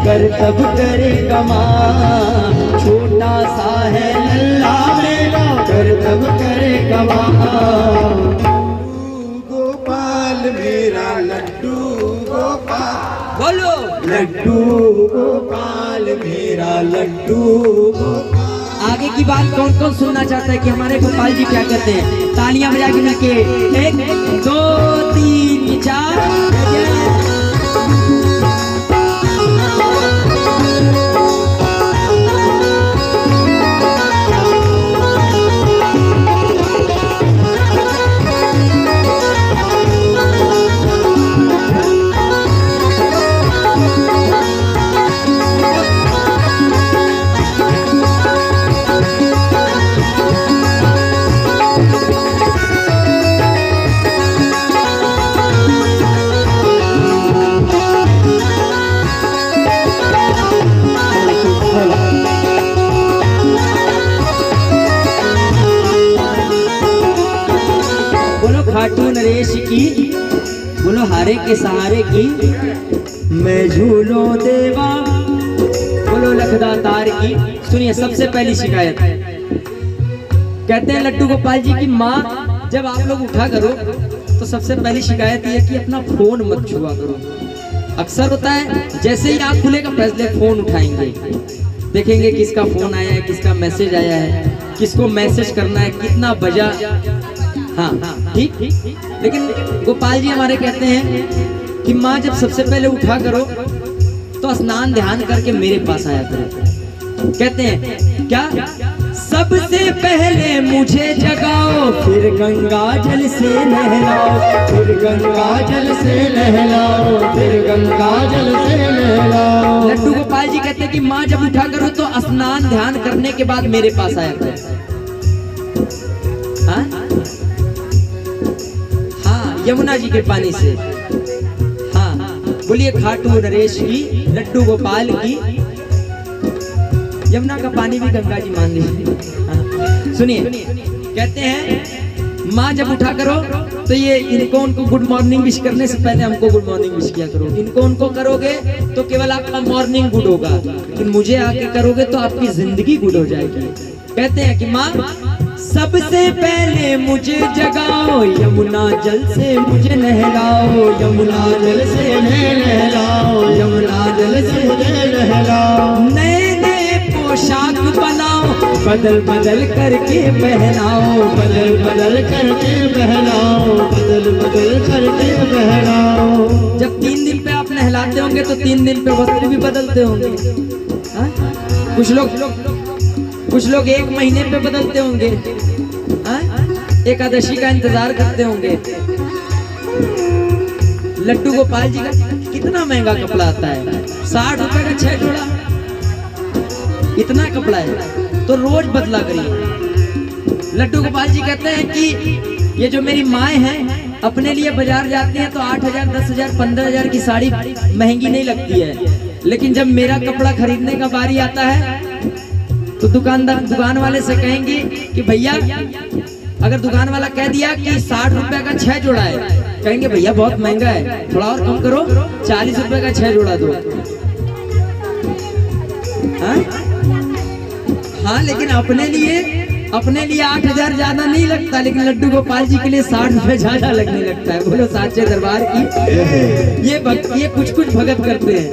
करतब करेगा माँ। छोटा सा है लल्ला मेरा करतब करेगा माँ। गोपाल मेरा लड्डू गोपाल, बोलो लड्डू गोपाल मेरा लड्डू गोपाल। आगे की बात कौन कौन सुनना चाहता है कि हमारे गोपाल जी क्या करते हैं? तालियां बजा के मिलके 1 2 3 4। खाटू नरेश की, बोलो हारे के सहारे की, मैं झूलो देवा, बोलो लखदातार की। सुनिए सबसे पहली शिकायत, कहते हैं लड्डू गोपाल जी की माँ जब आप लोग उठा करो तो सबसे पहली शिकायत ये कि अपना फोन मत छुआ करो। अक्सर होता है जैसे ही आँख खुलेगा पहले फोन उठाएंगे, देखेंगे किसका फोन आया है, किसका मैसेज आया है, किसको मैसेज करना है, कितना बजा। हाँ ठीक, लेकिन गोपाल जी हमारे कहते हैं कि माँ जब सबसे पहले उठा करो तो स्नान ध्यान करके मेरे पास आया करो। कहते हैं क्या, सबसे पहले मुझे जगाओ फिर गंगा जल से नहलाओ, फिर गंगा जल से नहलाओ, फिर गंगा जल से नहलाओ। लड्डू गोपाल जी कहते हैं कि माँ जब उठा करो तो स्नान ध्यान करने के बाद मेरे पास आया करो। यमुना जी के पानी से। हाँ बोलिए खाटू नरेश की, लड्डू गोपाल की। यमुना का पानी भी गंगा जी मान लीजिए। सुनिए कहते हैं माँ जब उठा करो तो ये इनको उनको गुड मॉर्निंग विश करने से पहले हमको गुड मॉर्निंग विश किया करो। इनको उनको करोगे तो केवल आपका मॉर्निंग गुड होगा, लेकिन मुझे आके करोगे तो आपकी जिंदगी गुड हो जाएगी। कहते हैं कि माँ सबसे पहले मुझे जगाओ, यमुना जल से मुझे नहलाओ, यमुना जल से नहलाओ, यमुना जल से मुझे नहलाओ। नए नए पोशाक बनाओ, बदल बदल करके पहनाओ, बदल बदल करके पहनाओ, बदल बदल करके पहनाओ। जब 3 दिन पे आप नहलाते होंगे तो 3 दिन पे वस्त्र भी बदलते होंगे। कुछ लोग 1 महीने पे बदलते होंगे, एकादशी का इंतजार करते होंगे। लड्डू गोपाल जी का कितना महंगा कपड़ा आता है, 60 रुपए का 6 जोड़ा, इतना कपड़ा है तो रोज बदला करिए। लड्डू गोपाल जी कहते हैं कि ये जो मेरी माएँ हैं अपने लिए बाजार जाती हैं तो 8,000 10,000 15,000 की साड़ी महंगी नहीं लगती है, लेकिन जब मेरा कपड़ा खरीदने का बारी आता है तो दुकान वाले से कहेंगे कि भैया, अगर दुकान वाला कह दिया कि 60 रुपए का 6 जोड़ा है, कहेंगे भैया बहुत महंगा है, थोड़ा और कम करो, 40 रुपए का 6 जोड़ा दो। हाँ लेकिन अपने लिए 8,000 ज्यादा नहीं लगता, लेकिन लड्डू गोपाल जी के लिए 60 रुपए ज्यादा लगने लगता है। बोलो साचे दरबार की। ये कुछ भगत करते हैं,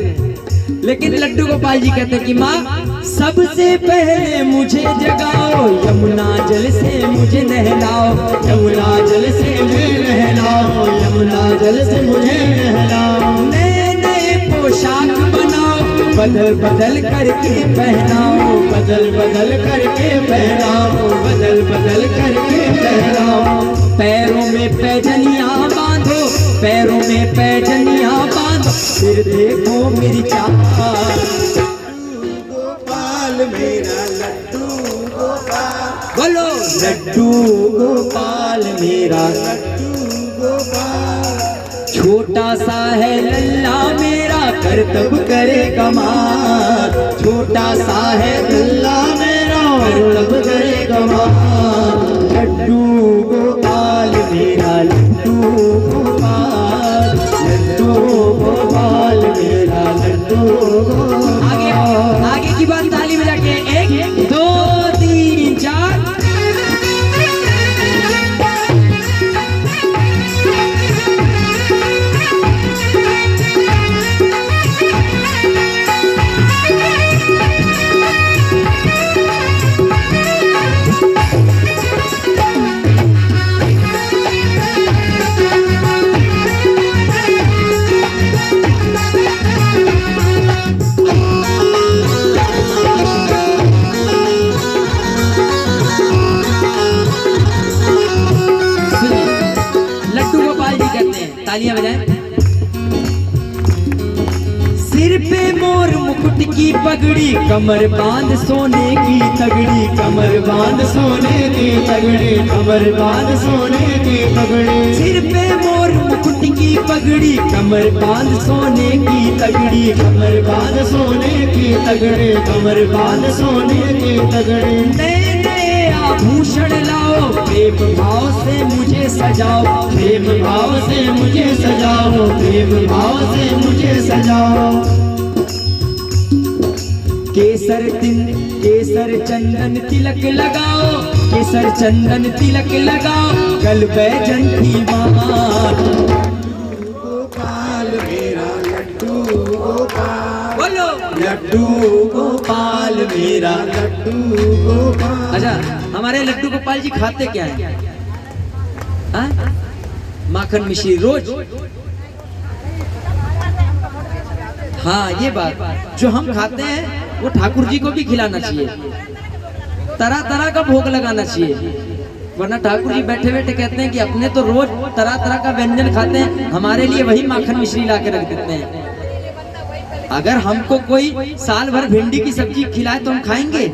लेकिन लड्डू गोपाल जी कहते हैं कि माँ सबसे पहले मुझे जगाओ, यमुना जल से मुझे नहलाओ, यमुना जल से मुझे नहलाओ, यमुना जल से मुझे नहलाओ। नए नए पोशाक बनाओ, बदल बदल करके पहनाओ, बदल बदल करके पहनाओ, बदल बदल करके पहनाओ। पैरों में पैजनियां बांधो, पैरों में पैजनियां बांधो, फिर देखो मेरी चाल। मेरा लड्डू गोपाल, बोलो लड्डू गोपाल मेरा लड्डू गोपाल। छोटा सा है लल्ला मेरा करतब करेगा माँ, छोटा सा है लल्ला मेरा करतब करेगा माँ। लड्डू गोपाल मेरा लड्डू गोपाल, लड्डू गोपाल मेरा लड्डू गोपाल। सिर पे मोर मुकुट की पगड़ी, कमर बांध सोने की तगड़ी, कमर बांध सोने की तगड़ी, कमर बांध सोने की तगड़ी। सिर पे मोर मुकुट की पगड़ी, कमर बांध सोने की तगड़ी, कमर बांध सोने की तगड़ी, कमर बांध सोने की तगड़ी। नए नए आभूषण लाओ, प्रेम भाव से मुझे सजाओ, प्रेम भाव से मुझे सजाओ, प्रेम भाव से मुझे सजाओ। केसर चंदन तिलक लगाओ, केसर चंदन तिलक लगाओ, गल बैजंती माला। गोपाल मेरा लड्डू गोपाल, बोलो लड्डू गोपाल मेरा लड्डू गोपाल। अच्छा, हमारे लड्डू गोपाल जी खाते क्या है? हाँ? माखन मिश्री रोज। हाँ, ये बात जो हम खाते हैं वो ठाकुर जी को भी खिलाना चाहिए, तरह तरह का भोग लगाना चाहिए। वरना ठाकुर जी बैठे बैठे कहते हैं कि अपने तो रोज तरह तरह का व्यंजन खाते हैं, हमारे लिए वही माखन मिश्री ला के रख देते हैं। अगर हमको कोई साल भर भिंडी की सब्जी खिलाए तो हम खाएंगे?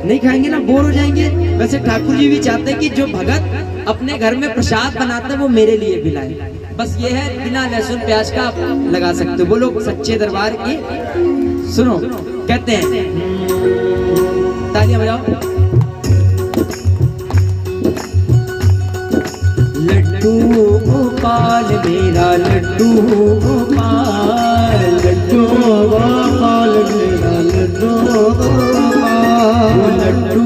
नहीं खाएंगे ना, बोर हो जाएंगे। वैसे ठाकुर जी भी चाहते हैं कि जो भगत अपने घर में प्रसाद बनाते हैं वो मेरे लिए भी लाए। बस ये है, बिना लहसुन प्याज का आप लगा सकते हो। बोलो सच्चे दरबार की। सुनो, कहते हैं, तालियां बजाओ। लड्डू गोपाल मेरा लड्डू गोपाल, लड्डू गोपाल मेरा लड्डू गोपाल, लड्डू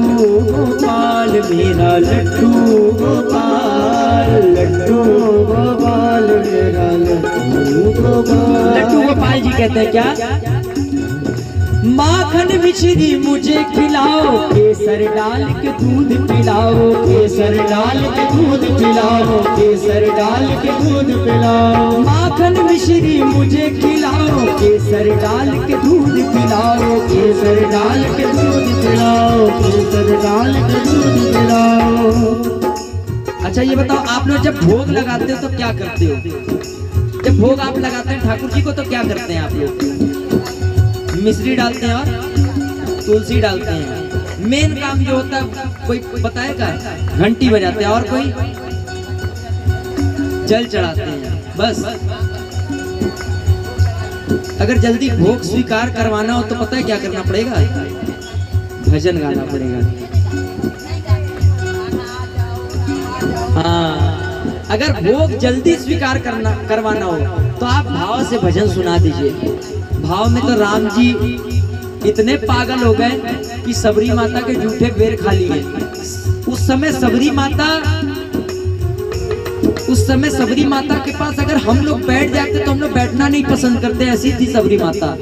गोपाल मेरा लड्डू गोपाल, लड्डू गोपाल मेरा लड्डू गोपाल। लड्डू गोपाल जी कहते हैं क्या? माखन मिश्री मुझे खिलाओ, केसर डाल के दूध पिलाओ, केसर डाल के दूध पिलाओ, केसर डाल के दूध पिलाओ। माखन मिश्री मुझे खिलाओ, केसर डाल के दूध पिलाओ, केसर डाल के दूध पिलाओ, केसर डाल के दूध पिलाओ। अच्छा, ये बताओ, आप लोग जब भोग लगाते हो तो क्या करते हो? जब भोग आप लगाते हैं ठाकुर जी को तो क्या करते हैं आप लोग? मिश्री डालते हैं और तुलसी डालते हैं। मेन काम जो होता है कोई बताएगा? घंटी बजाते हैं और कोई जल चढ़ाते हैं, बस। अगर जल्दी भोग स्वीकार करवाना हो तो पता है क्या करना पड़ेगा? भजन गाना पड़ेगा। हाँ, अगर भोग जल्दी स्वीकार करवाना हो तो आप भाव से भजन सुना दीजिए। भाव में तो राम जी इतने पागल हो गए कि सबरी माता के जूठे बेर खा लिए। उस समय सबरी माता के पास अगर हम लोग बैठ जाते तो हम लोग बैठना नहीं पसंद करते, ऐसी थी सबरी माता।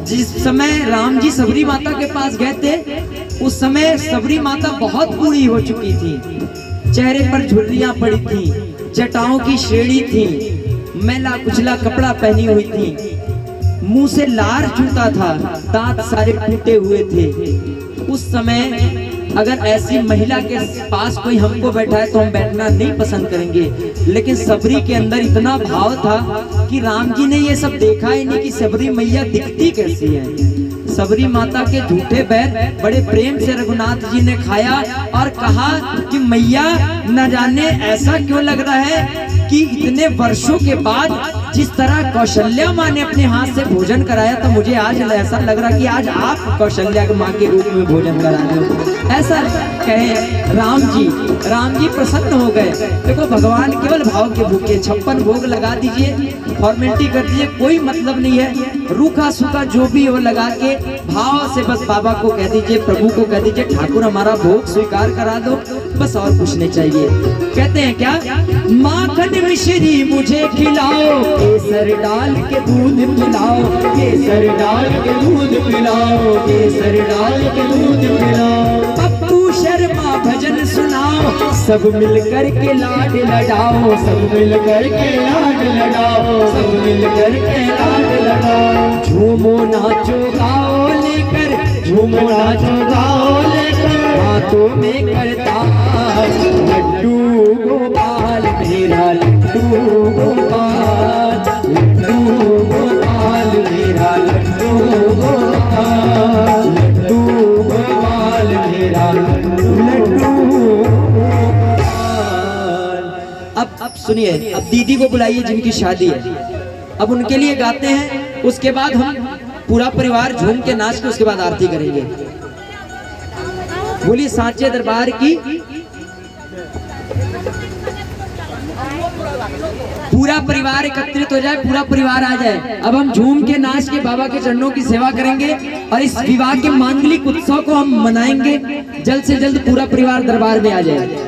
जिस समय राम जी सबरी माता के पास गए थे उस समय सबरी माता बहुत बूढ़ी हो चुकी थी, चेहरे पर झुर्रियां पड़ी थी, जटाओं की श्रेणी थी, मैला कुचला कपड़ा पहनी हुई थी, मुंह से लार चूता था, दांत सारे टूटे हुए थे। उस समय अगर ऐसी महिला के पास कोई हमको बैठा है तो हम बैठना नहीं पसंद करेंगे। लेकिन सबरी के अंदर इतना भाव था कि राम जी ने ये सब देखा ही नहीं कि सबरी मैया दिखती कैसी है। सबरी माता के झूठे बैर बड़े प्रेम से रघुनाथ जी ने खाया और कहा कि मैया न जाने ऐसा क्यों लग रहा है कि इतने वर्षों के बाद जिस तरह कौशल्या माँ ने अपने हाथ से भोजन कराया तो मुझे आज ऐसा लग रहा कि आज आप कौशल्या माँ के रूप में भोजन करा रहे हो। ऐसा कहे राम जी प्रसन्न हो गए। देखो भगवान केवल भाव के भूखे, 56 भोग लगा दीजिए, फॉर्मेलिटी कर दीजिए, कोई मतलब नहीं है। रूखा सूखा जो भी हो लगा के भाव से बस बाबा को कह दीजिए, प्रभु को कह दीजिए, ठाकुर हमारा भोग स्वीकार करा दो, बस और कुछ नहीं चाहिए। कहते हैं क्या? माखन मिश्री मुझे खिलाओ, केसर डाल के दूध पिलाओ, केसर डाल के दूध पिलाओ, केसर डाल के दूध पिलाओ। पप्पू शर्मा भजन सुनाओ, सब मिलकर के लाड लगाओ, सब मिलकर के लाड लगाओ, सब मिलकर के लाड लगाओ। झूमो नाचो गाओ लेकर, झूमो नाचो गाओ लेकर, हाथों में करता लड्डू गोपाल मेरा लड्डू गोपाल, लड्डू गोपाल मेरा सुनिए, अब दीदी को बुलाइए जिनकी शादी है, अब उनके लिए गाते हैं। उसके बाद हम पूरा परिवार झूम के नाच के उसके बाद आरती करेंगे। बोलिए सांचे दरबार की। पूरा परिवार एकत्रित हो जाए, पूरा परिवार आ जाए। अब हम झूम के नाच के बाबा के चरणों की सेवा करेंगे और इस विवाह के मांगलिक उत्सव को हम मनाएंगे। जल्द से जल्द पूरा परिवार दरबार में आ जाए।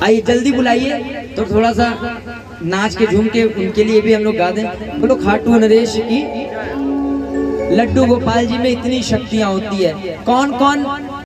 आइए जल्दी बुलाइए, तो थोड़ा सा नाच के झूम के उनके लिए भी हम लोग गा दें। बोलो खाटू नरेश की। लड्डू गोपाल जी में इतनी शक्तियां होती है। कौन कौन